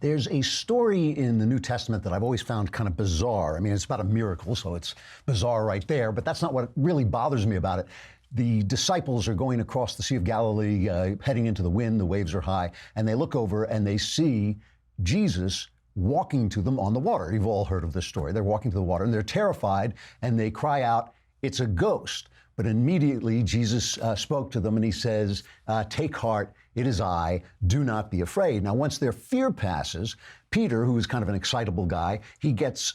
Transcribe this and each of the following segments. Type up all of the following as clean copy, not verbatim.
There's a story in the New Testament that I've always found kind of bizarre. I mean, it's about a miracle, so it's bizarre right there, but that's not what really bothers me about it. The disciples are going across the Sea of Galilee, heading into the wind, the waves are high, and they look over and they see Jesus walking to them on the water. You've all heard of this story. They're walking to the water and they're terrified and they cry out, "It's a ghost." But immediately Jesus spoke to them and he says, "Take heart, it is I, do not be afraid." Now, once their fear passes, Peter, who is kind of an excitable guy, he gets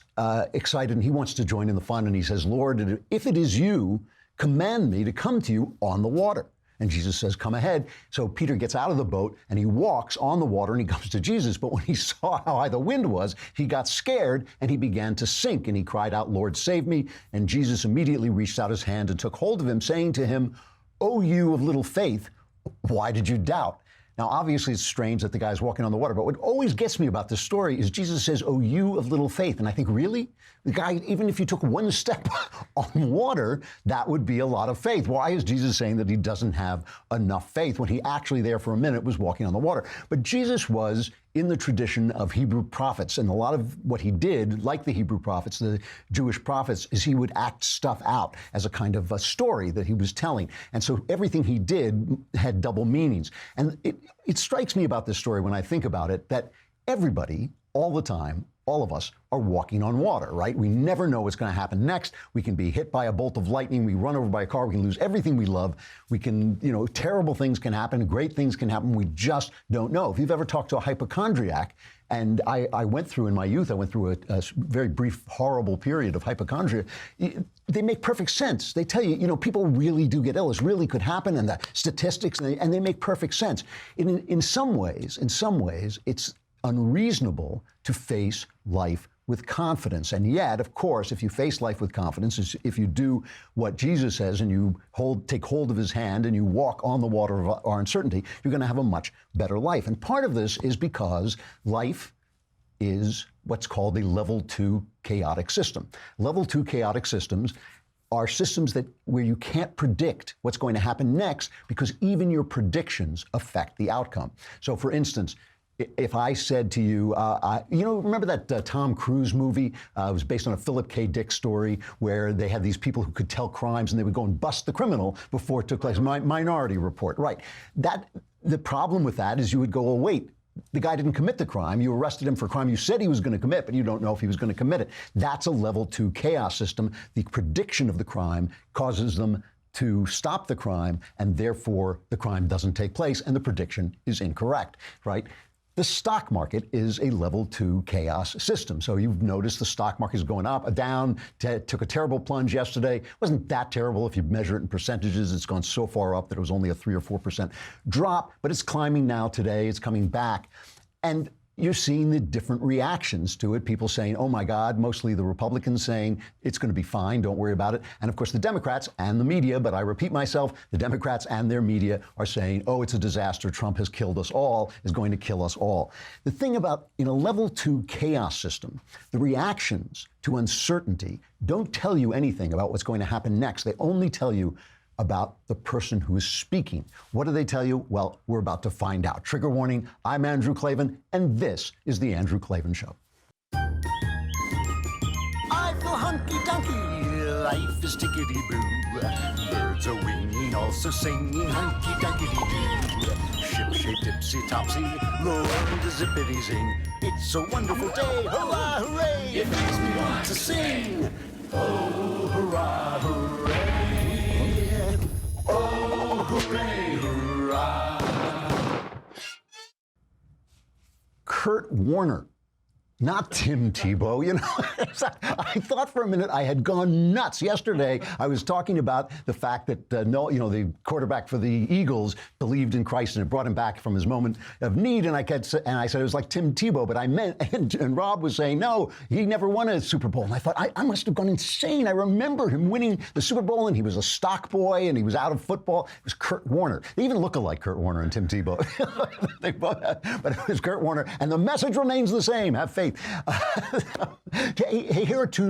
excited and he wants to join in the fun and he says, "Lord, if it is you, command me to come to you on the water." And Jesus says, "Come ahead." So Peter gets out of the boat and he walks on the water and he comes to Jesus. But when he saw how high the wind was, he got scared and he began to sink. And he cried out, "Lord, save me." And Jesus immediately reached out his hand and took hold of him, saying to him, "O you of little faith, why did you doubt?" Now, obviously, it's strange that the guy's walking on the water, but what always gets me about this story is Jesus says, "Oh, you of little faith." And I think, really? The guy, even if you took one step on water, that would be a lot of faith. Why is Jesus saying that he doesn't have enough faith when he actually there for a minute was walking on the water? But Jesus was in the tradition of Hebrew prophets, and a lot of what he did, like the Hebrew prophets, the Jewish prophets, is he would act stuff out as a kind of a story that he was telling. And so everything he did had double meanings. And it strikes me about this story when I think about it that everybody, all the time, all of us are walking on water, right? We never know what's going to happen next. We can be hit by a bolt of lightning. We run over by a car. We can lose everything we love. We can, terrible things can happen. Great things can happen. We just don't know. If you've ever talked to a hypochondriac, and I went through in my youth, I went through a very brief, horrible period of hypochondria. They make perfect sense. They tell you, people really do get ill. This really could happen, and the statistics, and they make perfect sense. In some ways, it's unreasonable to face life with confidence. And yet, of course, if you face life with confidence, if you do what Jesus says and you take hold of his hand and you walk on the water of our uncertainty, you're going to have a much better life. And part of this is because life is what's called a level 2 chaotic system. Level 2 chaotic systems are systems where you can't predict what's going to happen next because even your predictions affect the outcome. So, for instance, if I said to you, remember that Tom Cruise movie? It was based on a Philip K. Dick story where they had these people who could tell crimes and they would go and bust the criminal before it took place. Minority Report, right? The problem with that is you would go, "Oh, wait, the guy didn't commit the crime. You arrested him for a crime you said he was going to commit, but you don't know if he was going to commit it." That's a level 2 chaos system. The prediction of the crime causes them to stop the crime, and therefore the crime doesn't take place, and the prediction is incorrect, right? The stock market is a level 2 chaos system. So you've noticed the stock market is going up, down, took a terrible plunge yesterday. It wasn't that terrible if you measure it in percentages. It's gone so far up that it was only a 3 or 4% drop, but it's climbing now today. It's coming back. And you're seeing the different reactions to it. People saying, "Oh my God," mostly the Republicans saying, "It's going to be fine, don't worry about it." And of course the Democrats and the media, but I repeat myself, the Democrats and their media are saying, "Oh, it's a disaster. Trump has killed us all, is going to kill us all." The thing about, in a level 2 chaos system, the reactions to uncertainty don't tell you anything about what's going to happen next. They only tell you about the person who is speaking. What do they tell you? Well, we're about to find out. Trigger warning, I'm Andrew Klavan, and this is The Andrew Klavan Show. I feel hunky-dunky, life is tickety-boo. Birds are winging, also singing hunky-dunky-doo. Ship-shape, tipsy-topsy, Lord, zippity-zing. It's a wonderful day, hurrah, hooray! It makes me want to sing. Oh, hurrah, hooray! Oh, hooray, hurrah! Kurt Warner, not Tim Tebow. I thought for a minute I had gone nuts. Yesterday, I was talking about the fact that the quarterback for the Eagles believed in Christ and it brought him back from his moment of need. And I said it was like Tim Tebow, but I meant, and Rob was saying, no, he never won a Super Bowl. And I thought, I must have gone insane. I remember him winning the Super Bowl, and he was a stock boy, and he was out of football. It was Kurt Warner. They even look alike, Kurt Warner and Tim Tebow. But it was Kurt Warner, and the message remains the same. Have faith.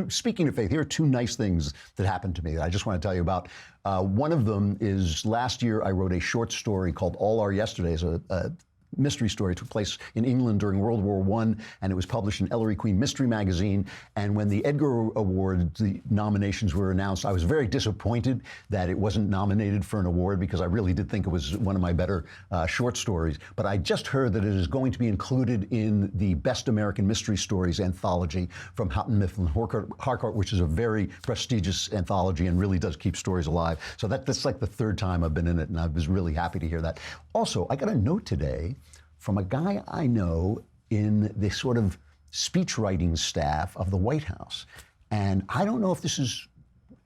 Speaking of faith, here are two nice things that happened to me that I just want to tell you about. One of them is last year I wrote a short story called All Our Yesterdays, a mystery story. It took place in England during World War I, and it was published in Ellery Queen Mystery Magazine. And when the Edgar Award, the nominations were announced, I was very disappointed that it wasn't nominated for an award, because I really did think it was one of my better short stories. But I just heard that it is going to be included in the Best American Mystery Stories anthology from Houghton Mifflin Harcourt, which is a very prestigious anthology and really does keep stories alive. So that's like the third time I've been in it, and I was really happy to hear that. Also, I got a note today from a guy I know in the sort of speech writing staff of the White House. And I don't know if this is,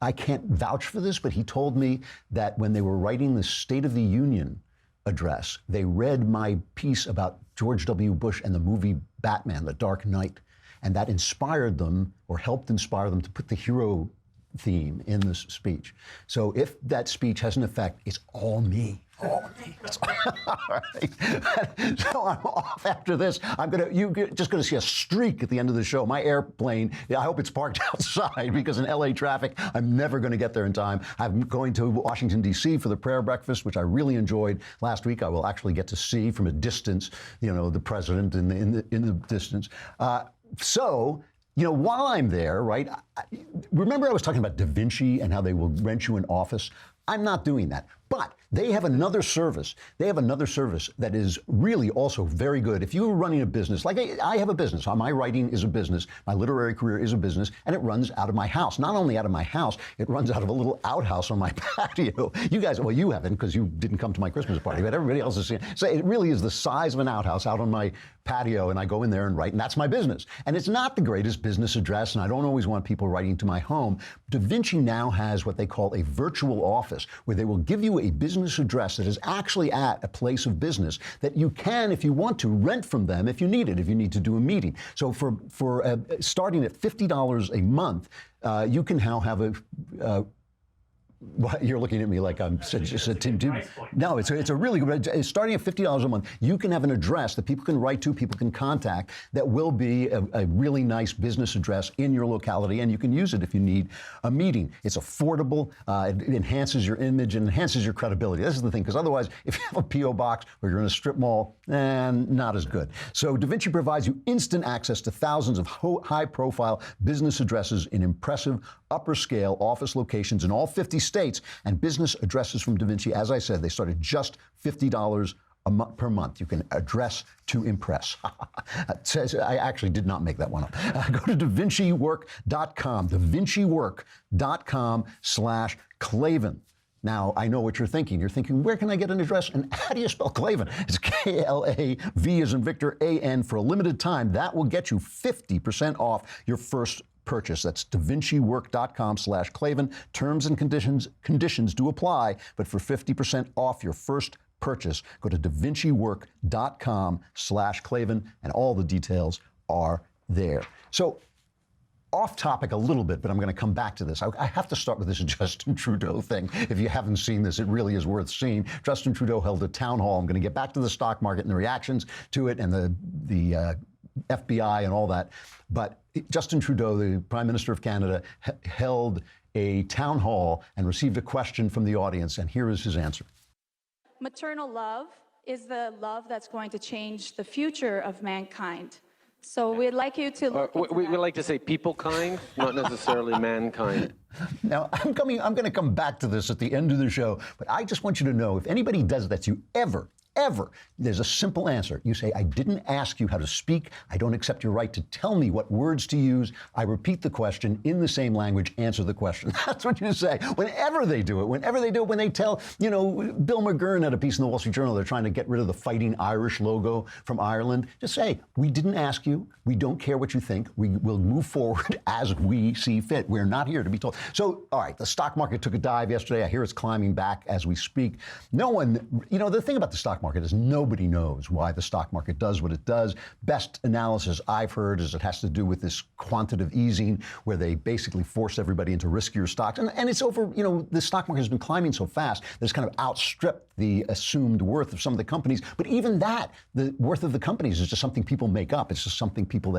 I can't vouch for this, but he told me that when they were writing the State of the Union address, they read my piece about George W. Bush and the movie Batman, The Dark Knight, and that inspired them, or helped inspire them, to put the hero theme in this speech. So if that speech has an effect, it's all me. All me. All right. So I'm off after this. You're just gonna see a streak at the end of the show. My airplane, I hope it's parked outside, because in LA traffic, I'm never gonna get there in time. I'm going to Washington, D.C. for the prayer breakfast, which I really enjoyed last week. I will actually get to see from a distance, the president in the distance. So, while I'm there, right, remember I was talking about Da Vinci and how they will rent you an office? I'm not doing that. But they have another service. They have another service that is really also very good. If you're running a business, like I have a business, my writing is a business, my literary career is a business, and it runs out of my house. Not only out of my house, it runs out of a little outhouse on my patio. You guys, well, you haven't, because you didn't come to my Christmas party, but everybody else has seen it. So it really is the size of an outhouse out on my patio, and I go in there and write, and that's my business. And it's not the greatest business address, and I don't always want people writing to my home. Da Vinci now has what they call a virtual office, where they will give you a business address that is actually at a place of business that you can, if you want to, rent from them if you need it, if you need to do a meeting. So for starting at $50 a month, you can now have well, you're looking at me like I'm just a Tim. No, it's a really good. Starting at $50 a month, you can have an address that people can write to, people can contact, that will be a really nice business address in your locality, and you can use it if you need a meeting. It's affordable. It enhances your image and enhances your credibility. This is the thing, because otherwise, if you have a P.O. box or you're in a strip mall, not as good. So Da Vinci provides you instant access to thousands of high-profile business addresses in impressive upper-scale office locations in all 50 states, and business addresses from Da Vinci, as I said, they start at just $50 per month. You can address to impress. I actually did not make that one up. Go to DaVinciWork.com, DaVinciWork.com/Klavan. Now, I know what you're thinking. You're thinking, where can I get an address? And how do you spell Klavan? It's K-L-A-V as in Victor, A-N. For a limited time, that will get you 50% off your first purchase. That's DaVinciWork.com/Klavan. Terms and conditions do apply, but for 50% off your first purchase, go to DaVinciWork.com/Klavan, and all the details are there. So, off topic a little bit, but I'm going to come back to this. I have to start with this Justin Trudeau thing. If you haven't seen this, it really is worth seeing. Justin Trudeau held a town hall. I'm going to get back to the stock market and the reactions to it and the FBI and all that. But Justin Trudeau, the Prime Minister of Canada, held a town hall and received a question from the audience, and here is his answer. Maternal love is the love that's going to change the future of mankind. So we'd like you to look into we like to say people kind, not necessarily mankind. Now, I'm going to come back to this at the end of the show, but I just want you to know, if anybody does that to you ever, there's a simple answer. You say, I didn't ask you how to speak. I don't accept your right to tell me what words to use. I repeat the question in the same language, answer the question. That's what you say. Whenever they do it, when they tell, Bill McGurn had a piece in the Wall Street Journal, they're trying to get rid of the Fighting Irish logo from Ireland. Just say, we didn't ask you. We don't care what you think. We will move forward as we see fit. We're not here to be told. So, all right, the stock market took a dive yesterday. I hear it's climbing back as we speak. No one, the thing about the stock market is nobody knows why the stock market does what it does. Best analysis I've heard is it has to do with this quantitative easing, where they basically force everybody into riskier stocks. And it's over, the stock market has been climbing so fast that it's kind of outstripped the assumed worth of some of the companies. But even that, the worth of the companies is just something people make up. It's just something people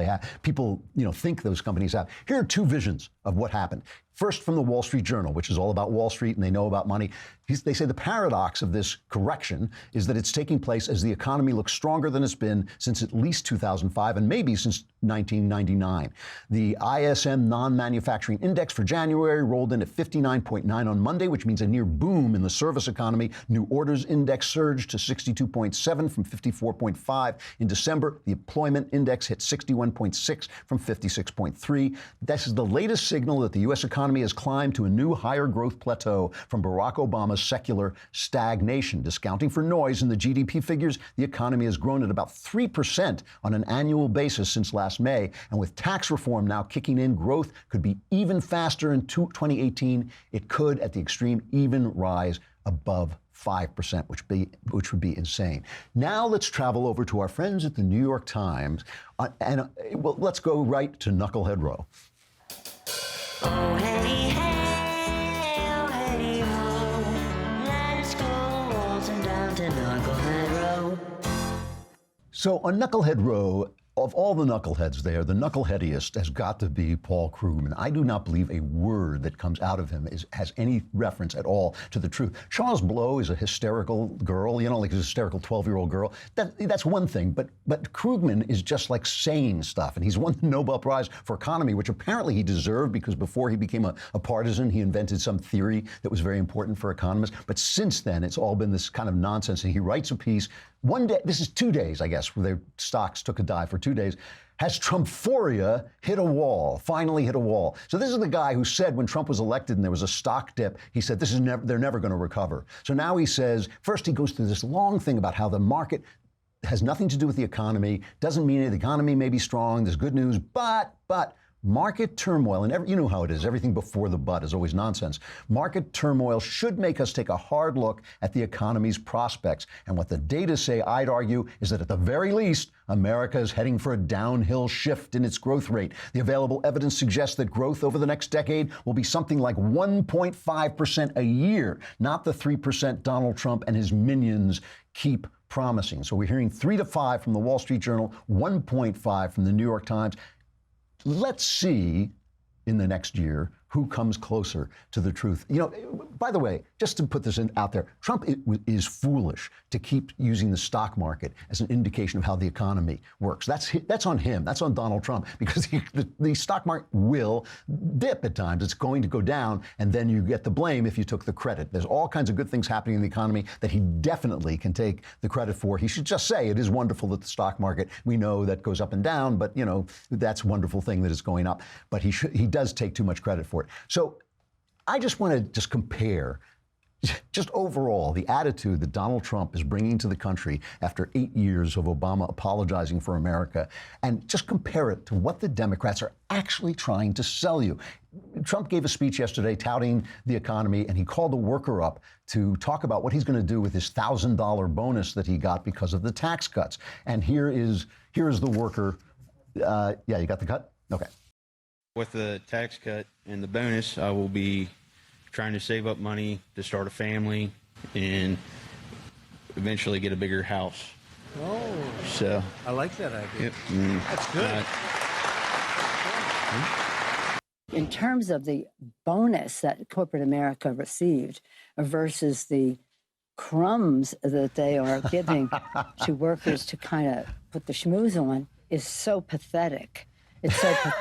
think those companies have. Here are two visions of what happened. First, from the Wall Street Journal, which is all about Wall Street and they know about money. They say the paradox of this correction is that it's taking place as the economy looks stronger than it's been since at least 2005 and maybe since 1999. The ISM non-manufacturing index for January rolled in at 59.9 on Monday, which means a near boom in the service economy. New orders index surged to 62.7 from 54.5 in December. The employment index hit 61.6 from 56.3. This is the latest signal that the U.S. economy has climbed to a new higher growth plateau from Barack Obama's secular stagnation. Discounting for noise in the GDP figures, the economy has grown at about 3% on an annual basis since last May. And with tax reform now kicking in, growth could be even faster in 2018. It could, at the extreme, even rise above 5%, which would be insane. Now let's travel over to our friends at the New York Times, well, let's go right to Knucklehead Row. Oh, hey, hey, oh, hey, oh, let's go waltzing down to Knucklehead Row. So on Knucklehead Row, of all the knuckleheads there, the knuckleheadiest has got to be Paul Krugman. I do not believe a word that comes out of him has any reference at all to the truth. Charles Blow is a hysterical girl, like a hysterical 12-year-old girl. That's one thing, but Krugman is just like saying stuff, and he's won the Nobel Prize for Economy, which apparently he deserved because before he became a partisan, he invented some theory that was very important for economists. But since then, it's all been this kind of nonsense, and he writes a piece. One day, this is 2 days, I guess, where their stocks took a dive for 2 days. Has Trumphoria hit a wall? Finally hit a wall. So this is the guy who said when Trump was elected and there was a stock dip, he said they're never going to recover. So now he says, first he goes through this long thing about how the market has nothing to do with the economy, doesn't mean the economy may be strong, there's good news, but market turmoil, and you know how it is, everything before the but is always nonsense. Market turmoil should make us take a hard look at the economy's prospects. And what the data say, I'd argue, is that at the very least, America is heading for a downhill shift in its growth rate. The available evidence suggests that growth over the next decade will be something like 1.5% a year, not the 3% Donald Trump and his minions keep promising. So we're hearing 3 to 5 from the Wall Street Journal, 1.5 from the New York Times. Let's see in the next year who comes closer to the truth. By the way, just to put this out there, Trump is foolish to keep using the stock market as an indication of how the economy works. That's on him. That's on Donald Trump, because the stock market will dip at times. It's going to go down, and then you get the blame if you took the credit. There's all kinds of good things happening in the economy that he definitely can take the credit for. He should just say it is wonderful that the stock market, we know that goes up and down, but that's a wonderful thing that it's going up. But he does take too much credit for it. So I just want to compare just overall the attitude that Donald Trump is bringing to the country after 8 years of Obama apologizing for America, and just compare it to what the Democrats are actually trying to sell you. Trump gave a speech yesterday touting the economy, and he called a worker up to talk about what he's going to do with his $1,000 bonus that he got because of the tax cuts. And here is the worker. Yeah, you got the cut? Okay. With the tax cut and the bonus, I will be trying to save up money to start a family and eventually get a bigger house. Oh, So, I like that idea. yep. That's good. In terms of the bonus that corporate America received versus the crumbs that they are giving to workers to kind of put the schmooze on is so pathetic. It's so pathetic.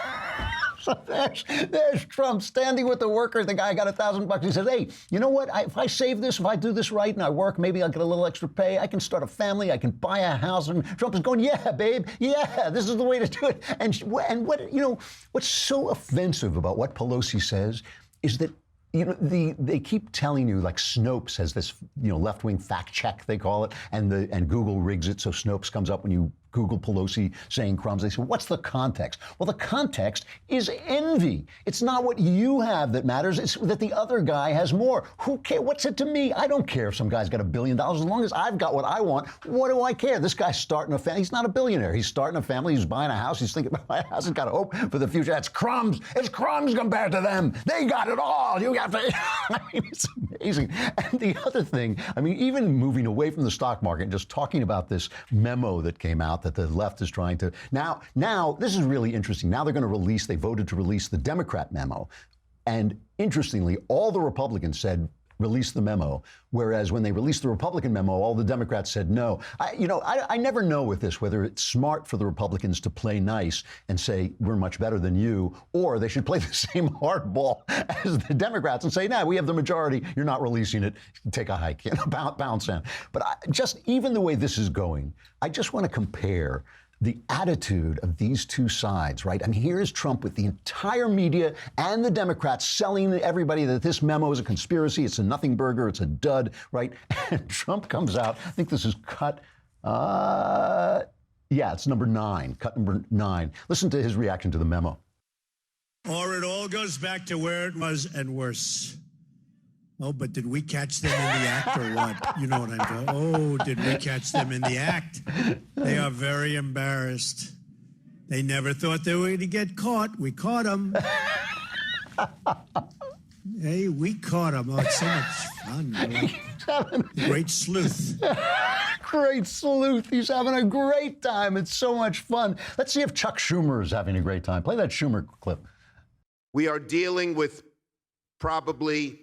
So there's Trump standing with the worker. The guy got $1,000. He says, hey, you know what? If I save this, if I do this right and I work, maybe I'll get a little extra pay. I can start a family. I can buy a house. And Trump is going, yeah, babe. Yeah, this is the way to do it. And what's so offensive about what Pelosi says is that they keep telling you, like Snopes has this, left-wing fact check, they call it, and Google rigs it so Snopes comes up when you Google Pelosi saying crumbs. They say, what's the context? Well, the context is envy. It's not what you have that matters. It's that the other guy has more. Who cares? What's it to me? I don't care if some guy's got $1 billion. As long as I've got what I want, what do I care? This guy's starting a family. He's not a billionaire. He's starting a family. He's buying a house. He's thinking about buying a house. He's got hope for the future. That's crumbs. It's crumbs compared to them. They got it all. You got to. I mean, it's amazing. And the other thing, even moving away from the stock market and just talking about this memo that came out that the left is trying to now this is really interesting. Now they voted to release the Democrat memo. And interestingly, all the Republicans said, release the memo, whereas when they released the Republican memo, all the Democrats said no. I never know with this whether it's smart for the Republicans to play nice and say we're much better than you, or they should play the same hardball as the Democrats and say, nah, we have the majority, you're not releasing it, take a hike, bounce in. But just even the way this is going, I just want to compare the attitude of these two sides, right? I mean, here's Trump with the entire media and the Democrats selling everybody that this memo is a conspiracy, it's a nothing burger, it's a dud, right? And Trump comes out, I think this is cut, it's number 9, cut number 9. Listen to his reaction to the memo. Or it all goes back to where it was and worse. Oh, but did we catch them in the act or what? You know what I'm talking. Oh, did we catch them in the act? They are very embarrassed. They never thought they were going to get caught. We caught them. Hey, we caught them. Oh, it's so much fun. Great sleuth. Great sleuth. He's having a great time. It's so much fun. Let's see if Chuck Schumer is having a great time. Play that Schumer clip. We are dealing with probably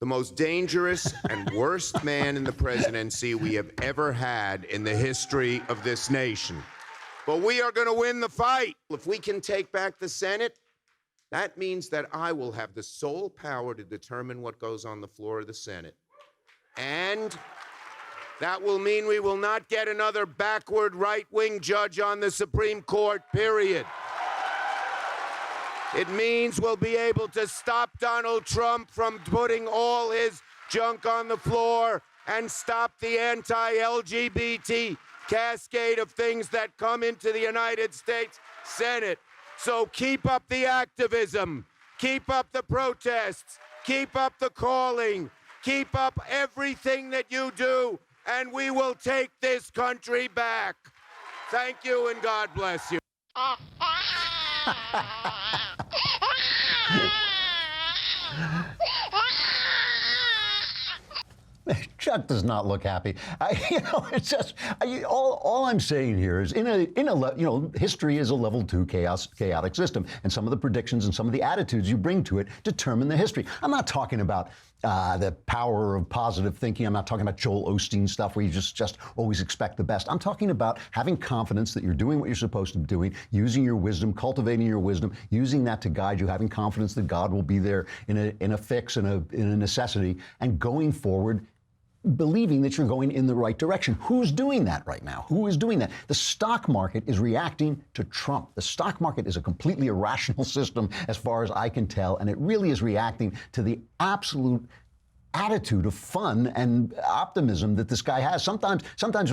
the most dangerous and worst man in the presidency we have ever had in the history of this nation. But we are going to win the fight. If we can take back the Senate, that means that I will have the sole power to determine what goes on the floor of the Senate. And that will mean we will not get another backward right-wing judge on the Supreme Court, period. It means we'll be able to stop Donald Trump from putting all his junk on the floor and stop the anti-LGBT cascade of things that come into the United States Senate. So keep up the activism, keep up the protests, keep up the calling, keep up everything that you do, and we will take this country back. Thank you and God bless you. Chuck does not look happy. It's just all I'm saying here is history is a level 2 chaotic system, and some of the predictions and some of the attitudes you bring to it determine the history. I'm not talking about the power of positive thinking. I'm not talking about Joel Osteen stuff where you just always expect the best. I'm talking about having confidence that you're doing what you're supposed to be doing, using your wisdom, cultivating your wisdom, using that to guide you, having confidence that God will be there in a fix, in a necessity, and going forward, believing that you're going in the right direction. Who's doing that right now? Who is doing that? The stock market is reacting to Trump. The stock market is a completely irrational system as far as I can tell, and it really is reacting to the absolute attitude of fun and optimism that this guy has. Sometimes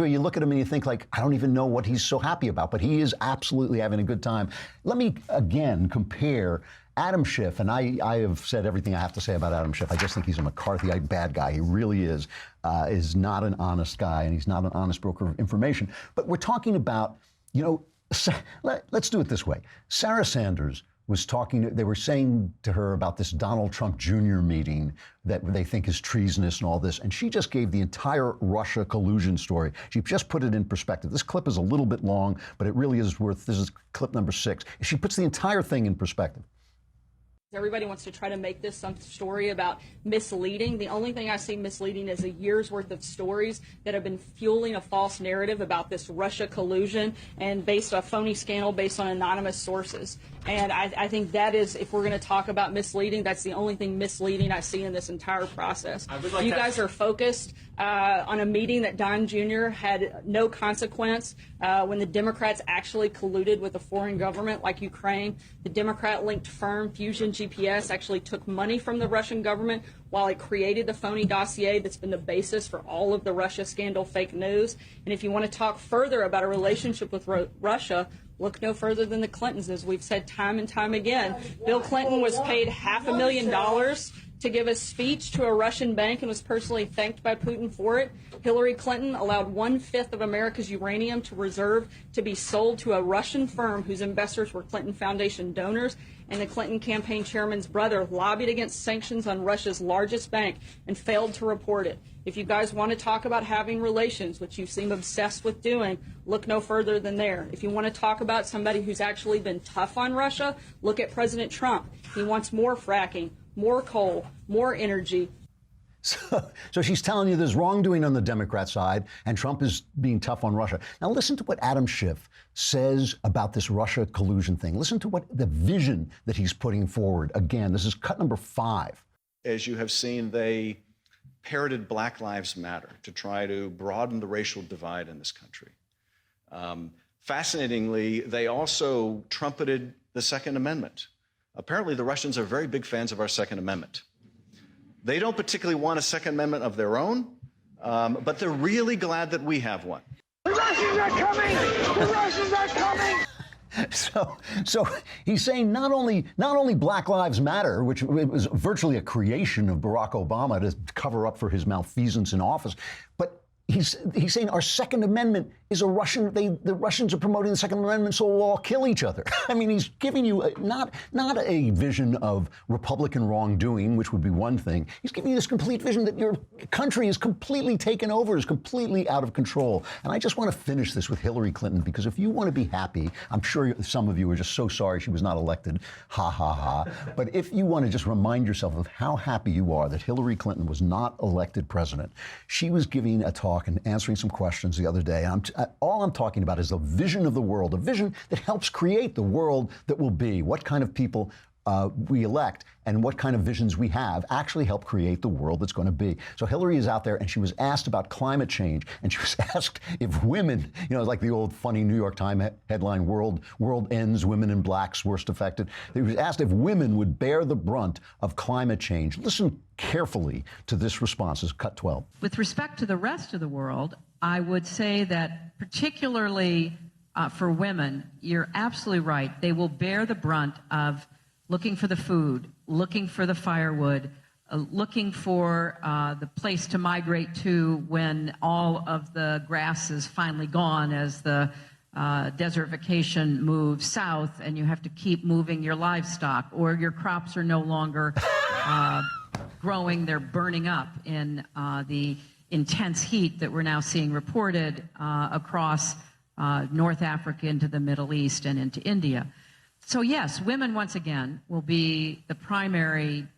where you look at him and you think, like, I don't even know what he's so happy about, but he is absolutely having a good time. Let me again compare Adam Schiff, and I have said everything I have to say about Adam Schiff. I just think he's a McCarthyite bad guy. He really is not an honest guy, and he's not an honest broker of information. But we're talking about, let's do it this way. Sarah Sanders was they were saying to her about this Donald Trump Jr. meeting that they think is treasonous and all this, and she just gave the entire Russia collusion story. She just put it in perspective. This clip is a little bit long, but it really is this is clip number 6. She puts the entire thing in perspective. Everybody wants to try to make this some story about misleading. The only thing I see misleading is a year's worth of stories that have been fueling a false narrative about this Russia collusion and based on a phony scandal based on anonymous sources. And I think that is, if we're going to talk about misleading, that's the only thing misleading I see in this entire process. You guys are focused on a meeting that Don Jr. had no consequence when the Democrats actually colluded with a foreign government like Ukraine. The Democrat-linked firm Fusion GPS actually took money from the Russian government while it created the phony dossier that's been the basis for all of the Russia scandal fake news. And if you want to talk further about a relationship with Russia, look no further than the Clintons, as we've said time and time again. Bill Clinton was paid $500,000 to give a speech to a Russian bank and was personally thanked by Putin for it. Hillary Clinton allowed 1/5 of America's uranium to reserve to be sold to a Russian firm whose investors were Clinton Foundation donors. And the Clinton campaign chairman's brother lobbied against sanctions on Russia's largest bank and failed to report it. If you guys want to talk about having relations, which you seem obsessed with doing, look no further than there. If you want to talk about somebody who's actually been tough on Russia, look at President Trump. He wants more fracking, more coal, more energy. So she's telling you there's wrongdoing on the Democrat side, and Trump is being tough on Russia. Now listen to what Adam Schiff says about this Russia collusion thing. Listen to what the vision that he's putting forward. Again, this is cut number 5. As you have seen, they parroted Black Lives Matter to try to broaden the racial divide in this country. Fascinatingly, they also trumpeted the Second Amendment. Apparently, the Russians are very big fans of our Second Amendment. They don't particularly want a Second Amendment of their own, but they're really glad that we have one. The Russians are coming! The Russians are coming! So he's saying not only Black Lives Matter, which was virtually a creation of Barack Obama to cover up for his malfeasance in office, but he's saying our Second Amendment is a Russian. The Russians are promoting the Second Amendment, so we'll all kill each other. I mean, he's giving you not a vision of Republican wrongdoing, which would be one thing. He's giving you this complete vision that your country is completely taken over, is completely out of control. And I just want to finish this with Hillary Clinton, because if you want to be happy, I'm sure some of you are just so sorry she was not elected. Ha ha ha. But if you want to just remind yourself of how happy you are that Hillary Clinton was not elected president, she was giving a talk and answering some questions the other day. And all I'm talking about is the vision of the world, a vision that helps create the world that will be, what kind of people we elect and what kind of visions we have actually help create the world that's going to be. So Hillary is out there, and she was asked about climate change, and she was asked if women, like the old funny New York Times headline, world ends, women in blacks worst affected. She was asked if women would bear the brunt of climate change. Listen carefully to this response. This is cut 12. With respect to the rest of the world, I would say that particularly for women, you're absolutely right. They will bear the brunt of looking for the food, looking for the firewood, looking for the place to migrate to when all of the grass is finally gone as the desertification moves south and you have to keep moving your livestock, or your crops are no longer growing, they're burning up in the intense heat that we're now seeing reported across North Africa into the Middle East and into India. So yes, women once again will be the primarily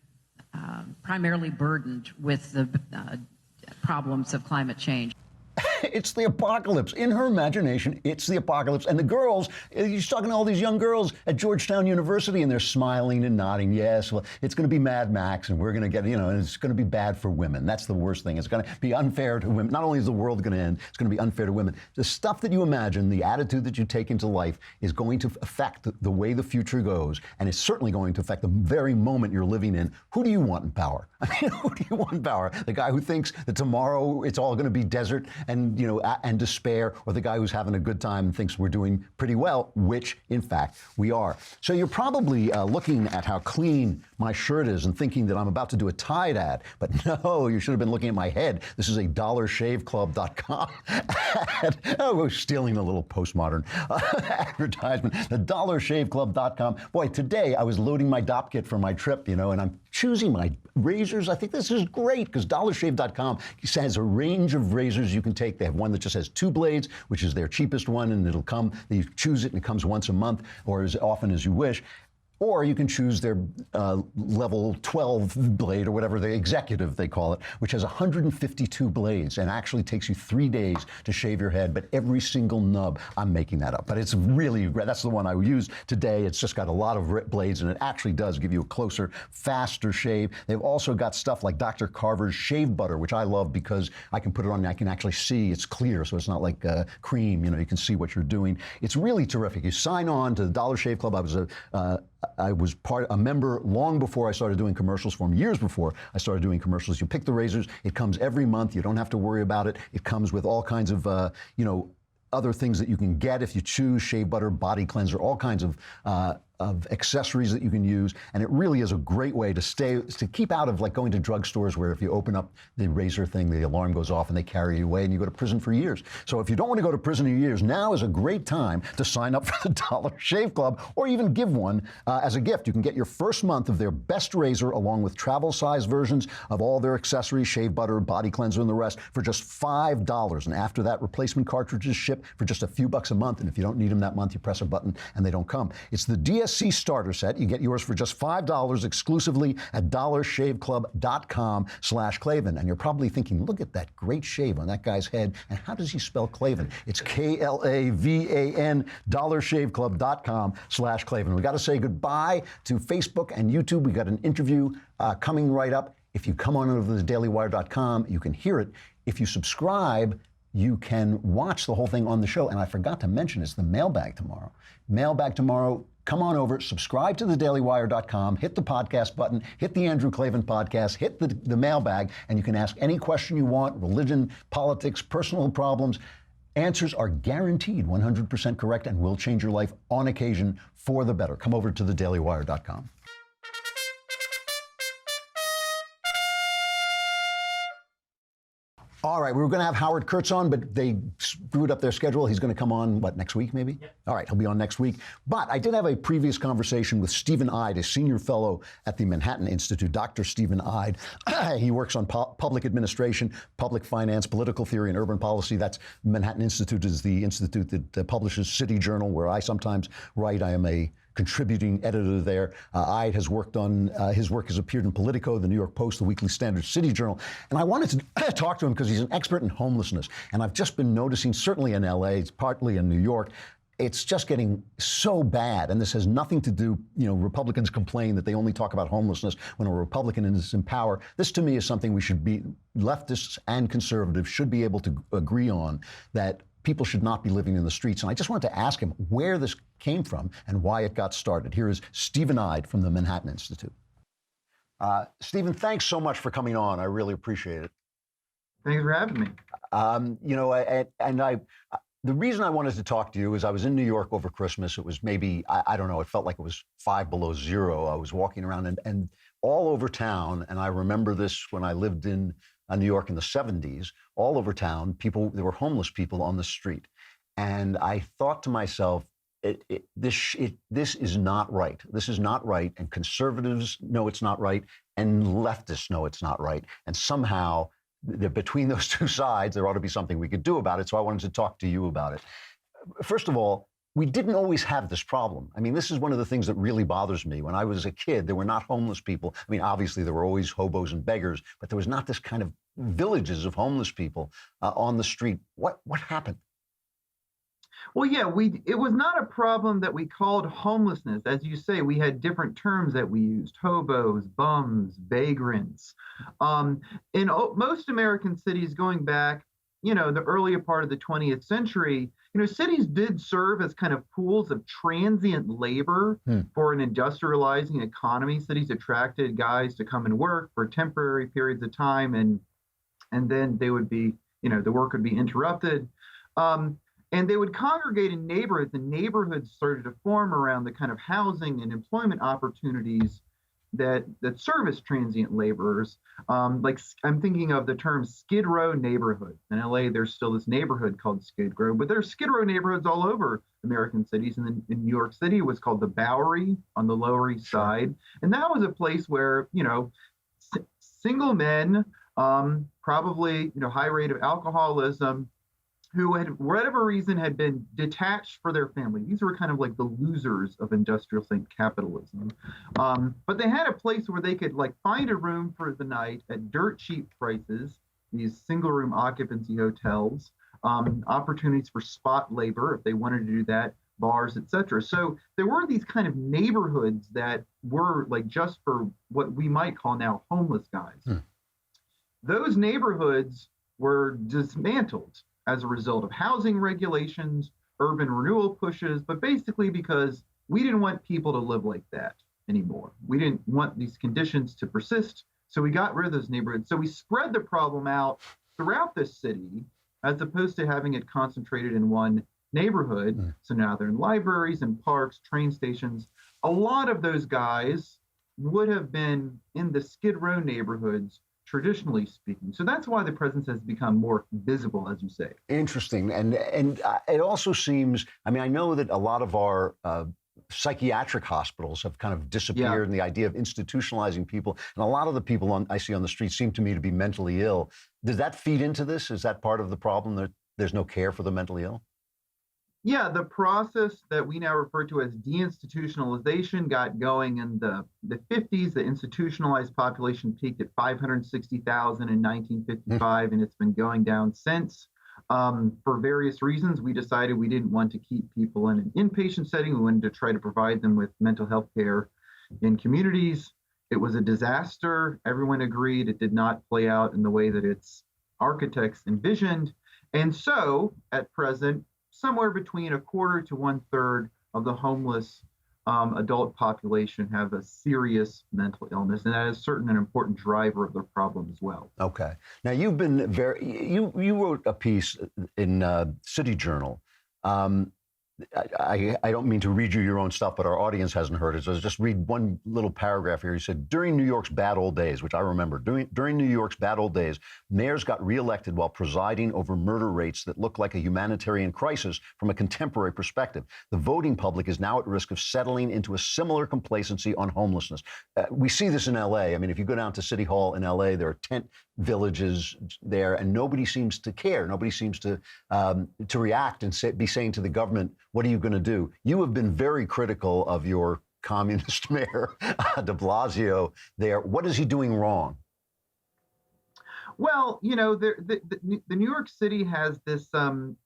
burdened with the problems of climate change. It's the apocalypse. In her imagination, it's the apocalypse. And the girls, she's talking to all these young girls at Georgetown University, and they're smiling and nodding. Yes, well, it's going to be Mad Max, and we're going to get, and it's going to be bad for women. That's the worst thing. It's going to be unfair to women. Not only is the world going to end, it's going to be unfair to women. The stuff that you imagine, the attitude that you take into life is going to affect the way the future goes, and it's certainly going to affect the very moment you're living in. Who do you want in power? I mean, who do you want in power? The guy who thinks that tomorrow it's all going to be desert and despair, or the guy who's having a good time and thinks we're doing pretty well, which, in fact, we are. So you're probably looking at how clean my shirt is and thinking that I'm about to do a Tide ad, but no, you should have been looking at my head. This is a dollarshaveclub.com ad. Oh, we're stealing a little postmodern advertisement. The dollarshaveclub.com. Boy, today I was loading my DOP kit for my trip, and I'm choosing my razors. I think this is great because dollarshave.com has a range of razors you can take. They have one that just has 2 blades, which is their cheapest one, and it'll come, you choose it and it comes once a month or as often as you wish. Or you can choose their level 12 blade, or whatever, the executive they call it, which has 152 blades and actually takes you 3 days to shave your head. But every single nub, I'm making that up, but it's really, that's the one I used today. It's just got a lot of blades, and it actually does give you a closer, faster shave. They've also got stuff like Dr. Carver's shave butter, which I love because I can put it on and I can actually see it's clear, so it's not like cream. You can see what you're doing. It's really terrific. You sign on to the Dollar Shave Club. I was a member long before I started doing commercials for them, years before I started doing commercials. You pick the razors. It comes every month. You don't have to worry about it. It comes with all kinds of, other things that you can get if you choose: shave butter, body cleanser, all kinds of accessories that you can use. And it really is a great way to keep out of like going to drugstores where if you open up the razor thing, the alarm goes off and they carry you away and you go to prison for years. So if you don't want to go to prison for years, now is a great time to sign up for the Dollar Shave Club, or even give one as a gift. You can get your first month of their best razor along with travel size versions of all their accessories, shave butter, body cleanser, and the rest for just $5. And after that, replacement cartridges ship for just a few bucks a month. And if you don't need them that month, you press a button and they don't come. It's the DS ESC starter set. You get yours for just $5 exclusively at dollarshaveclub.com/Klavan. And you're probably thinking, look at that great shave on that guy's head. And how does he spell Klavan? It's Klavan, dollarshaveclub.com/Klavan. We got to say goodbye to Facebook and YouTube. We got an interview coming right up. If you come on over to thedailywire.com, you can hear it. If you subscribe, you can watch the whole thing on the show. And I forgot to mention, it's the mailbag tomorrow. Mailbag tomorrow. Come on over, subscribe to thedailywire.com, hit the podcast button, hit the Andrew Klavan podcast, hit the mailbag, and you can ask any question you want, religion, politics, personal problems. Answers are guaranteed 100% correct and will change your life on occasion for the better. Come over to thedailywire.com. All right, we were going to have Howard Kurtz on, but they screwed up their schedule. He's going to come on, what, next week maybe? Yep. All right, he'll be on next week. But I did have a previous conversation with Stephen Ide, a senior fellow at the Manhattan Institute, Dr. Stephen Ide. He works on public administration, public finance, political theory, and urban policy. That's Manhattan Institute is the institute that publishes City Journal, where I sometimes write. I am a contributing editor there. Ide has worked on, his work has appeared in Politico, the New York Post, the Weekly Standard, City Journal. And I wanted to talk to him because he's an expert in homelessness. And I've just been noticing, certainly in LA, it's partly in New York, it's just getting so bad. And this has nothing to do, Republicans complain that they only talk about homelessness when a Republican is in power. This to me is something we should be, leftists and conservatives should be able to agree on, that people should not be living in the streets. And I just wanted to ask him where this came from and why it got started. Here is Stephen Ide from the Manhattan Institute. Stephen, thanks so much for coming on. I really appreciate it. Thanks for having me. The reason I wanted to talk to you is I was in New York over Christmas. It was maybe, I don't know, it felt like it was 5 below zero. I was walking around and all over town, and I remember this when I lived in New York in the 70s, all over town, there were homeless people on the street. And I thought to myself, this is not right. This is not right. And conservatives know it's not right. And leftists know it's not right. And somehow, between those two sides, there ought to be something we could do about it. So I wanted to talk to you about it. First of all, we didn't always have this problem. I mean, this is one of the things that really bothers me. When I was a kid, there were not homeless people. I mean, obviously, there were always hobos and beggars, but there was not this kind of villages of homeless people on the street. What happened? Well, yeah, it was not a problem that we called homelessness. As you say, we had different terms that we used: hobos, bums, vagrants. In most American cities going back, the earlier part of the 20th century, cities did serve as kind of pools of transient labor for an industrializing economy. Cities attracted guys to come and work for temporary periods of time, and then they would be, the work would be interrupted. And they would congregate in neighborhoods, and neighborhoods started to form around the kind of housing and employment opportunities that service transient laborers. Like I'm thinking of the term Skid Row neighborhood. In LA, there's still this neighborhood called Skid Row, but there's Skid Row neighborhoods all over American cities. And then in New York City, it was called the Bowery on the Lower East Side. And that was a place where, single men, probably, high rate of alcoholism, who had, for whatever reason, had been detached for their family. These were kind of like the losers of industrial capitalism. But they had a place where they could find a room for the night at dirt cheap prices, these single room occupancy hotels, opportunities for spot labor if they wanted to do that, bars, etc. So there were these kind of neighborhoods that were just for what we might call now homeless guys. Those neighborhoods were dismantled as a result of housing regulations, urban renewal pushes, but basically because we didn't want people to live like that anymore. We didn't want these conditions to persist, so we got rid of those neighborhoods. So we spread the problem out throughout the city, as opposed to having it concentrated in one neighborhood. So now they're in libraries and parks, train stations. A lot of those guys would have been in the Skid Row neighborhoods, traditionally speaking. So that's why the presence has become more visible, as you say. Interesting. And it also seems, I know that a lot of our psychiatric hospitals have kind of disappeared, and the idea of institutionalizing people. And a lot of the people I see on the street seem to me to be mentally ill. Does that feed into this? Is that part of the problem, that there's no care for the mentally ill? Yeah, the process that we now refer to as deinstitutionalization got going in the 50s. The institutionalized population peaked at 560,000 in 1955, and it's been going down since. For various reasons, we decided we didn't want to keep people in an inpatient setting. We wanted to try to provide them with mental health care in communities. It was a disaster. Everyone agreed it did not play out in the way that its architects envisioned. And so, at present, somewhere between a quarter to one-third of the homeless adult population have a serious mental illness, and that is certainly an important driver of the problem as well. Okay. Now you've been you wrote a piece in City Journal. I don't mean to read you your own stuff, but our audience hasn't heard it. So I'll just read one little paragraph here. You said, during New York's bad old days, which I remember, during New York's bad old days, mayors got reelected while presiding over murder rates that look like a humanitarian crisis from a contemporary perspective. The voting public is now at risk of settling into a similar complacency on homelessness. We see this in L.A. I mean, if you go down to City Hall in L.A., there are tent villages there, and nobody seems to care. Nobody seems to react and be saying to the government, what are you going to do? You have been very critical of your communist mayor, de Blasio, there. What is he doing wrong? Well, you know, the New York City has this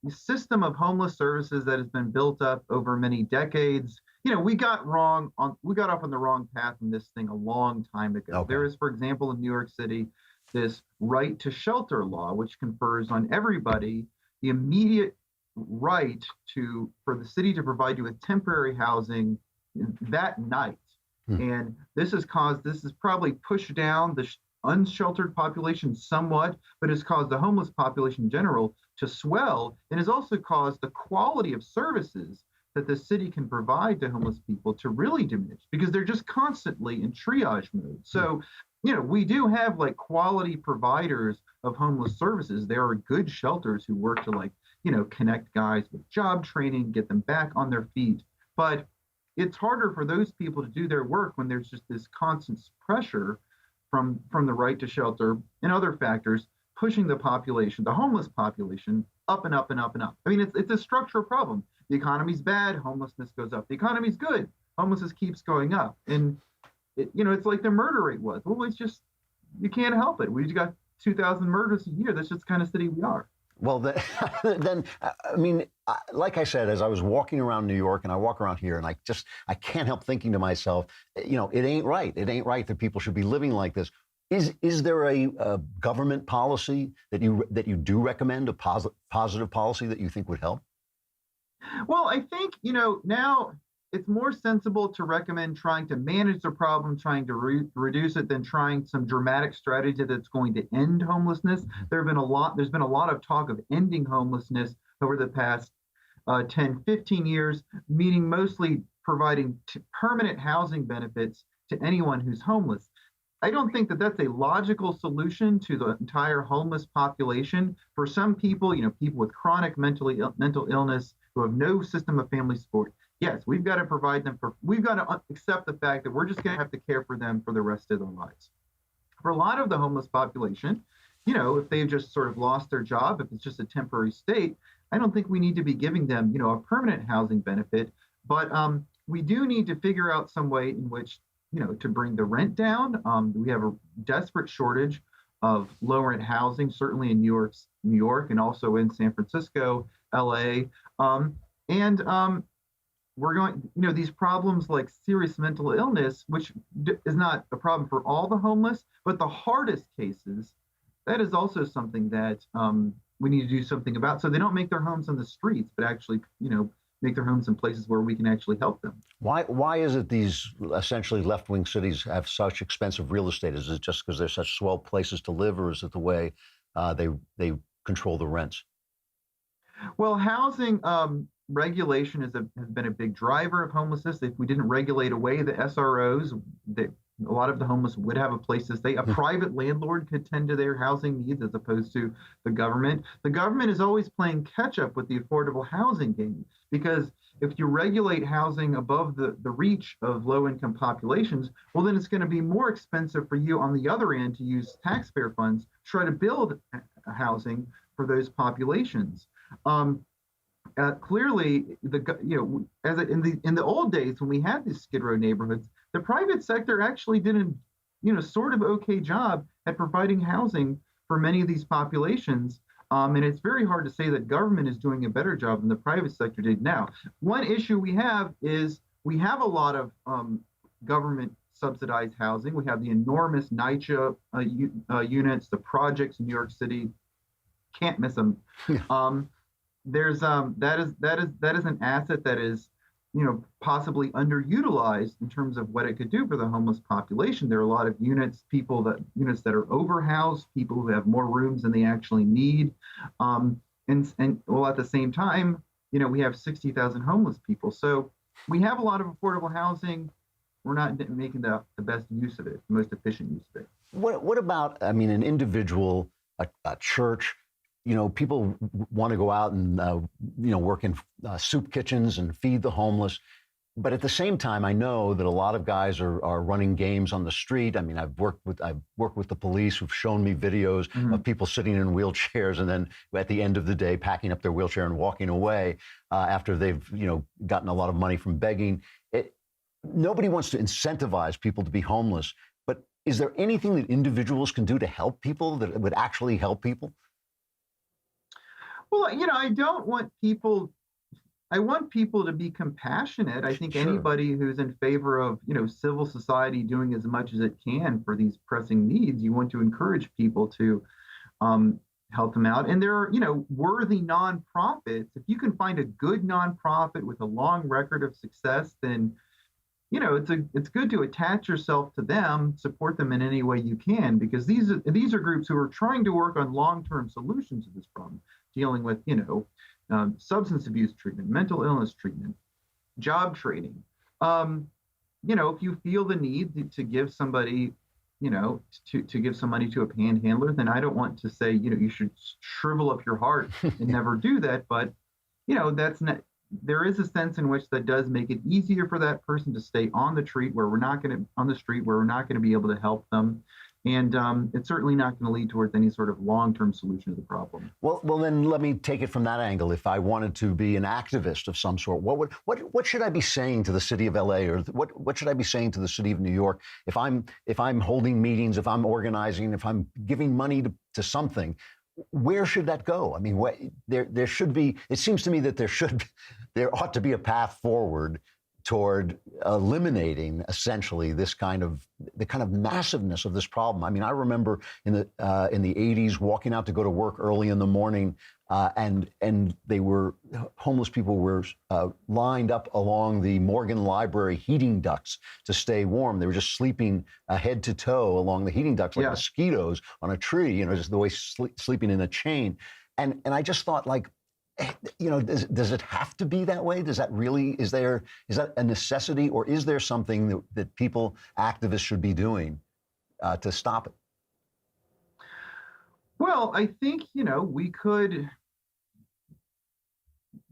system of homeless services that has been built up over many decades. You know, we got off on the wrong path in this thing a long time ago. Okay. There is, for example, in New York City, this right to shelter law, which confers on everybody the immediate right for the city to provide you with temporary housing that night. And this has probably pushed down the unsheltered population somewhat, but has caused the homeless population in general to swell, and has also caused the quality of services that the city can provide to homeless people to really diminish, because they're just constantly in triage mode. So, you know, we do have like quality providers of homeless services. There are good shelters who work to, like, you know, connect guys with job training, get them back on their feet. But it's harder for those people to do their work when there's just this constant pressure from the right to shelter and other factors pushing the population, the homeless population, up and up and up and up. I mean, it's a structural problem. The economy's bad, homelessness goes up. The economy's good, homelessness keeps going up. And, it's like the murder rate was. Well, it's just, you can't help it. We've got 2,000 murders a year. That's just the kind of city we are. Well, then, I mean, like I said, as I was walking around New York, and I walk around here, and I can't help thinking to myself, you know, it ain't right. It ain't right that people should be living like this. Is there a government policy that you do recommend, a positive policy that you think would help? Well, I think, now it's more sensible to recommend trying to manage the problem, trying to reduce it, than trying some dramatic strategy that's going to end homelessness. There's been a lot of talk of ending homelessness over the past 10, 15 years, meaning mostly providing permanent housing benefits to anyone who's homeless. I don't think that that's a logical solution to the entire homeless population. For some people, people with chronic mental illness who have no system of family support, yes, we've got to accept the fact that we're just going to have to care for them for the rest of their lives. For a lot of the homeless population, if they've just sort of lost their job, if it's just a temporary state, I don't think we need to be giving them, a permanent housing benefit. But we do need to figure out some way in which, to bring the rent down. We have a desperate shortage of low rent housing, certainly in New York, and also in San Francisco, LA. We're going, these problems like serious mental illness, which is not a problem for all the homeless, but the hardest cases, that is also something that we need to do something about, so they don't make their homes on the streets, but actually, make their homes in places where we can actually help them. Why is it these essentially left-wing cities have such expensive real estate? Is it just because they're such swell places to live, or is it the way they control the rents? Well, housing regulation has been a big driver of homelessness. If we didn't regulate away the SROs, a lot of the homeless would have a place to stay. A private landlord could tend to their housing needs as opposed to the government. The government is always playing catch up with the affordable housing game, because if you regulate housing above the reach of low-income populations, well, then it's going to be more expensive for you on the other end to use taxpayer funds to try to build housing for those populations. clearly, in the old days when we had these Skid Row neighborhoods, the private sector actually did a sort of okay job at providing housing for many of these populations. And it's very hard to say that government is doing a better job than the private sector did now. One issue we have is we have a lot of government subsidized housing. We have the enormous NYCHA units, the projects in New York City. Can't miss them. There's that is an asset that is possibly underutilized in terms of what it could do for the homeless population. There are a lot of units that are overhoused, people who have more rooms than they actually need, and well, at the same time, we have 60,000 homeless people. So we have a lot of affordable housing. We're not making the best use of it, the most efficient use of it. What about, I mean, an individual, a church? People want to go out and, work in soup kitchens and feed the homeless. But at the same time, I know that a lot of guys are running games on the street. I mean, I've worked with the police who've shown me videos of people sitting in wheelchairs and then at the end of the day packing up their wheelchair and walking away after they've, gotten a lot of money from begging. Nobody wants to incentivize people to be homeless. But is there anything that individuals can do to help people that would actually help people? Well, I want people to be compassionate. I think anybody who's in favor of, civil society doing as much as it can for these pressing needs, you want to encourage people to help them out. And there are, worthy nonprofits. If you can find a good nonprofit with a long record of success, then, it's good to attach yourself to them, support them in any way you can, because these are groups who are trying to work on long-term solutions to this problem, dealing with, substance abuse treatment, mental illness treatment, job training. If you feel the need to give somebody, to give some money to a panhandler, then I don't want to say, you should shrivel up your heart and never do that. But, that's not. There is a sense in which that does make it easier for that person to stay on the street where we're not going to be able to help them. And it's certainly not going to lead towards any sort of long-term solution to the problem. Well, then let me take it from that angle. If I wanted to be an activist of some sort, what should I be saying to the city of LA, or what should I be saying to the city of New York? If I'm holding meetings, if I'm organizing, if I'm giving money to something, where should that go? I mean, there should be. It seems to me that there ought to be a path forward toward eliminating essentially the kind of massiveness of this problem. I mean, I remember in the 80s walking out to go to work early in the morning, and homeless people were lined up along the Morgan Library heating ducts to stay warm. They were just sleeping head to toe along the heating ducts like mosquitoes on a tree, just the way sleeping in a chain. And I just thought, like, does it have to be that way? Is that a necessity, or is there something that people, activists, should be doing to stop it? Well, I think,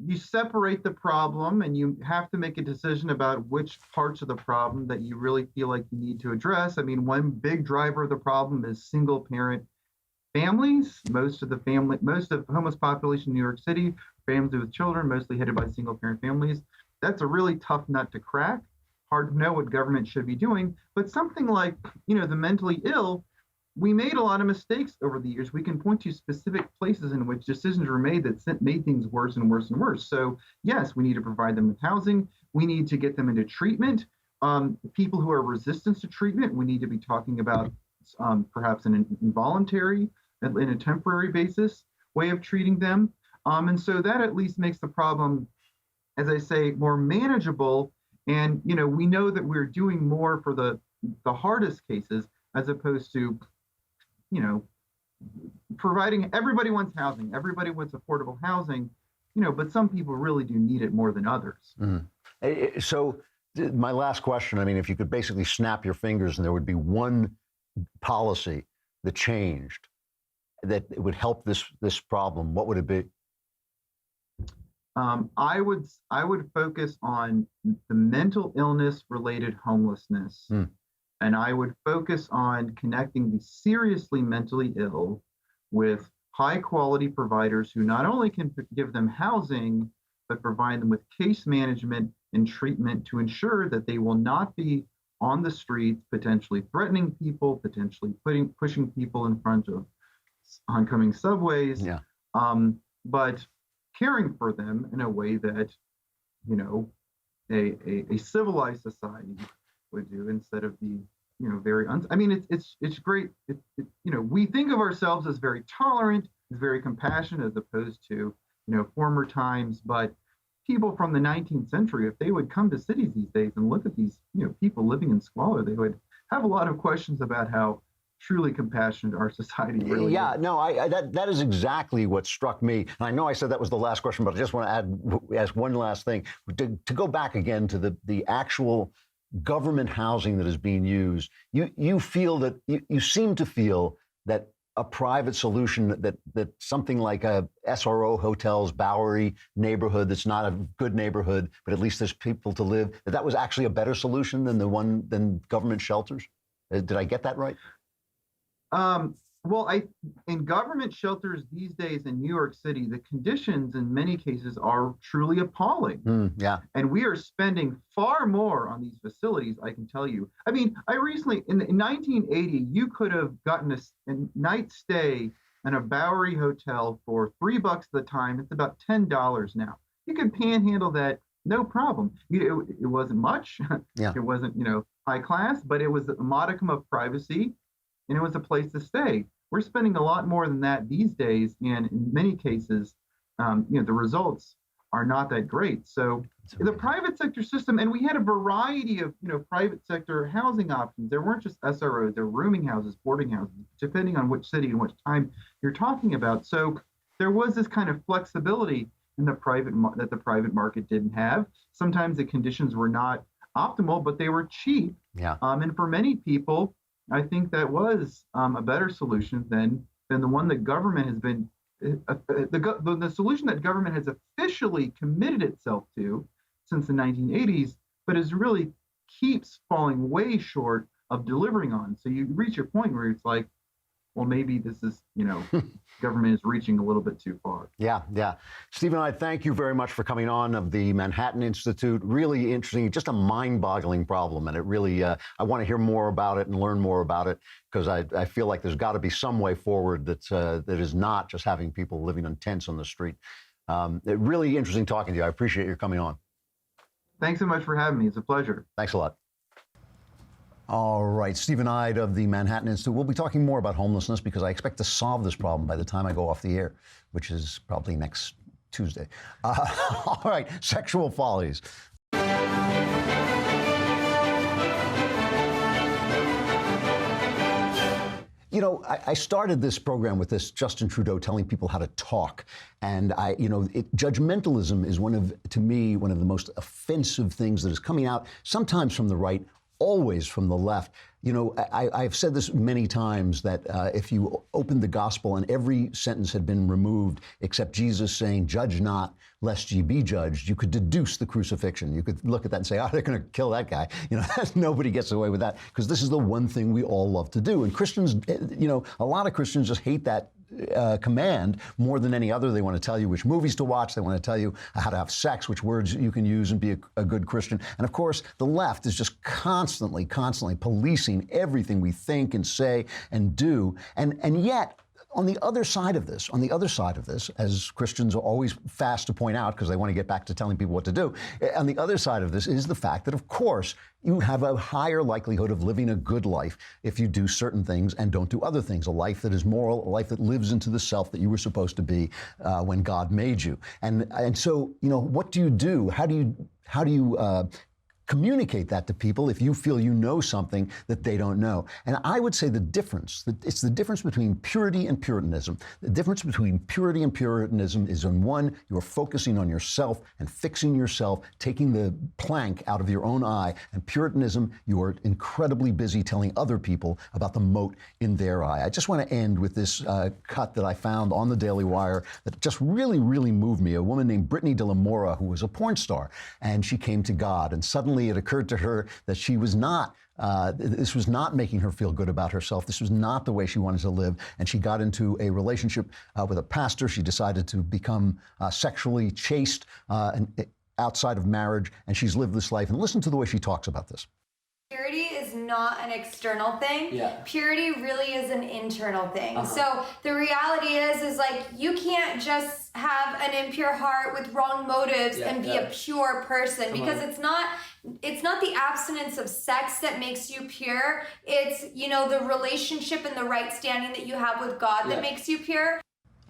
you separate the problem, and you have to make a decision about which parts of the problem that you really feel like you need to address. I mean, one big driver of the problem is single parent families. Most of the homeless population in New York City, families with children, mostly headed by single parent families. That's a really tough nut to crack. Hard to know what government should be doing. But something like, the mentally ill, we made a lot of mistakes over the years. We can point to specific places in which decisions were made that made things worse and worse and worse. So yes, we need to provide them with housing. We need to get them into treatment. People who are resistant to treatment, we need to be talking about perhaps an involuntary, in a temporary basis, way of treating them. And so that at least makes the problem, as I say, more manageable. And, we know that we're doing more for the hardest cases, as opposed to, providing. Everybody wants housing. Everybody wants affordable housing, but some people really do need it more than others. Mm-hmm. So my last question, I mean, if you could basically snap your fingers and there would be one policy that changed, that it would help this problem, what would it be? I would focus on the mental illness related homelessness. And I would focus on connecting the seriously mentally ill with high quality providers who not only can give them housing, but provide them with case management and treatment to ensure that they will not be on the streets, potentially threatening people, potentially pushing people in front of oncoming subways, but caring for them in a way that, you know, a civilized society would do, instead of the, you know, very I mean, it's great. You know, we think of ourselves as very tolerant, as very compassionate, as opposed to, you know, former times. But people from the 19th century, if they would come to cities these days and look at these, you know, people living in squalor, they would have a lot of questions about how truly compassionate our society really is. No, that is exactly what struck me. And I know I said that was the last question, but I just want to ask one last thing. To go back again to the actual government housing that is being used, you feel that, you seem to feel that a private solution, that something like a SRO hotels, Bowery neighborhood that's not a good neighborhood, but at least there's people to live, that was actually a better solution than government shelters? Did I get that right? Well, in government shelters these days in New York City, the conditions in many cases are truly appalling. And we are spending far more on these facilities, I can tell you. I mean, I recently, in 1980, you could have gotten a night stay in a Bowery hotel for $3 at the time. It's about $10 now. You could panhandle that, no problem. It wasn't much. It wasn't, you know, high class, but it was a modicum of privacy, and it was a place to stay. We're spending a lot more than that these days, and in many cases, you know, the results are not that great. So the private sector system, and we had a variety of, you know, private sector housing options. There weren't just SROs, there were rooming houses, boarding houses, depending on which city and which time you're talking about. So there was this kind of flexibility in the private that the private market didn't have. Sometimes the conditions were not optimal, but they were cheap. And for many people, I think that was a better solution than the one that government has been, the solution that government has officially committed itself to since the 1980s, but is really keeps falling way short of delivering on. So you reach a point where it's like, well, maybe this is, you know, government is reaching a little bit too far. Stephen, I thank you very much for coming on of the Manhattan Institute. Really interesting, just a mind-boggling problem. And it really, I want to hear more about it and learn more about it, because I feel like there's got to be some way forward that is not just having people living in tents on the street. Really interesting talking to you. I appreciate your coming on. Thanks so much for having me. It's a pleasure. Thanks a lot. All right, Stephen Ide of the Manhattan Institute. We'll be talking more about homelessness, because I expect to solve this problem by the time I go off the air, which is probably next Tuesday. All right, sexual follies. You know, I started this program with this Justin Trudeau telling people how to talk. And judgmentalism is to me, one of the most offensive things that is coming out, sometimes from the right, always from the left. You know, I've said this many times, that if you opened the gospel and every sentence had been removed except Jesus saying, "Judge not, lest ye be judged," you could deduce the crucifixion. You could look at that and say, oh, they're going to kill that guy. You know, nobody gets away with that, because this is the one thing we all love to do. And Christians, you know, a lot of Christians just hate that command more than any other. They want to tell you which movies to watch. They want to tell you how to have sex, which words you can use and be a good Christian. And of course, the left is just constantly policing everything we think and say and do. And yet, on the other side of this, as Christians are always fast to point out, because they want to get back to telling people what to do, on the other side of this is the fact that, of course, you have a higher likelihood of living a good life if you do certain things and don't do other things. A life that is moral, a life that lives into the self that you were supposed to be when God made you. And so, you know, what do you do? How do you communicate that to people if you feel you know something that they don't know? And I would say it's the difference between purity and Puritanism. The difference between purity and Puritanism is, in one, you're focusing on yourself and fixing yourself, taking the plank out of your own eye. And Puritanism, you are incredibly busy telling other people about the mote in their eye. I just want to end with this cut that I found on the Daily Wire that just really, really moved me. A woman named Brittany de la Mora, who was a porn star, and she came to God, and suddenly finally it occurred to her that she was not, this was not making her feel good about herself. This was not the way she wanted to live. And she got into a relationship with a pastor. She decided to become sexually chaste outside of marriage. And she's lived this life. And listen to the way she talks about this. Purity is not an external thing. Yeah. Purity really is an internal thing. Uh-huh. So the reality is like you can't just have an impure heart with wrong motives and be a pure person, because it's not the abstinence of sex that makes you pure. It's, you know, the relationship and the right standing that you have with God that makes you pure.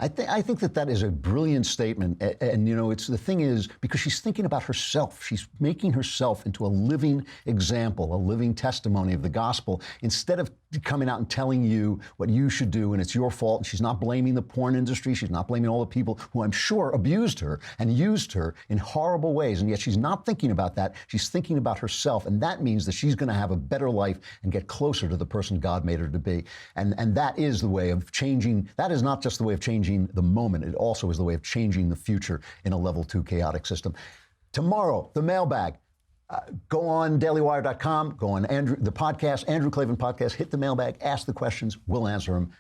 I think that is a brilliant statement. And, you know, it's the thing is, because she's thinking about herself. She's making herself into a living example, a living testimony of the gospel, instead of coming out and telling you what you should do and it's your fault. And she's not blaming the porn industry. She's not blaming all the people who I'm sure abused her and used her in horrible ways. And yet she's not thinking about that. She's thinking about herself. And that means that she's going to have a better life and get closer to the person God made her to be. And that is the way of changing. That is not just the way of changing the moment. It also is the way of changing the future in a level 2 chaotic system. Tomorrow, the mailbag. Go on dailywire.com, go on the podcast, Andrew Klavan podcast, hit the mailbag, ask the questions, we'll answer them.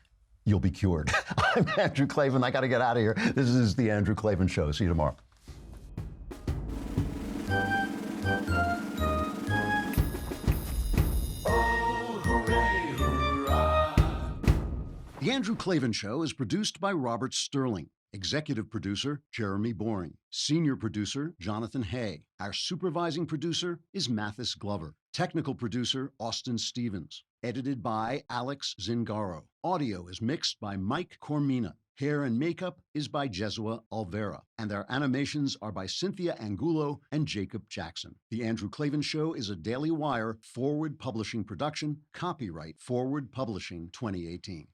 You'll be cured. I'm Andrew Klavan. I got to get out of here. This is the Andrew Klavan Show. See you tomorrow. The Andrew Klavan Show is produced by Robert Sterling. Executive producer, Jeremy Boring. Senior producer, Jonathan Hay. Our supervising producer is Mathis Glover. Technical producer, Austin Stevens. Edited by Alex Zingaro. Audio is mixed by Mike Cormina. Hair and makeup is by Jesua Alvera. And our animations are by Cynthia Angulo and Jacob Jackson. The Andrew Klavan Show is a Daily Wire Forward Publishing production. Copyright Forward Publishing 2018.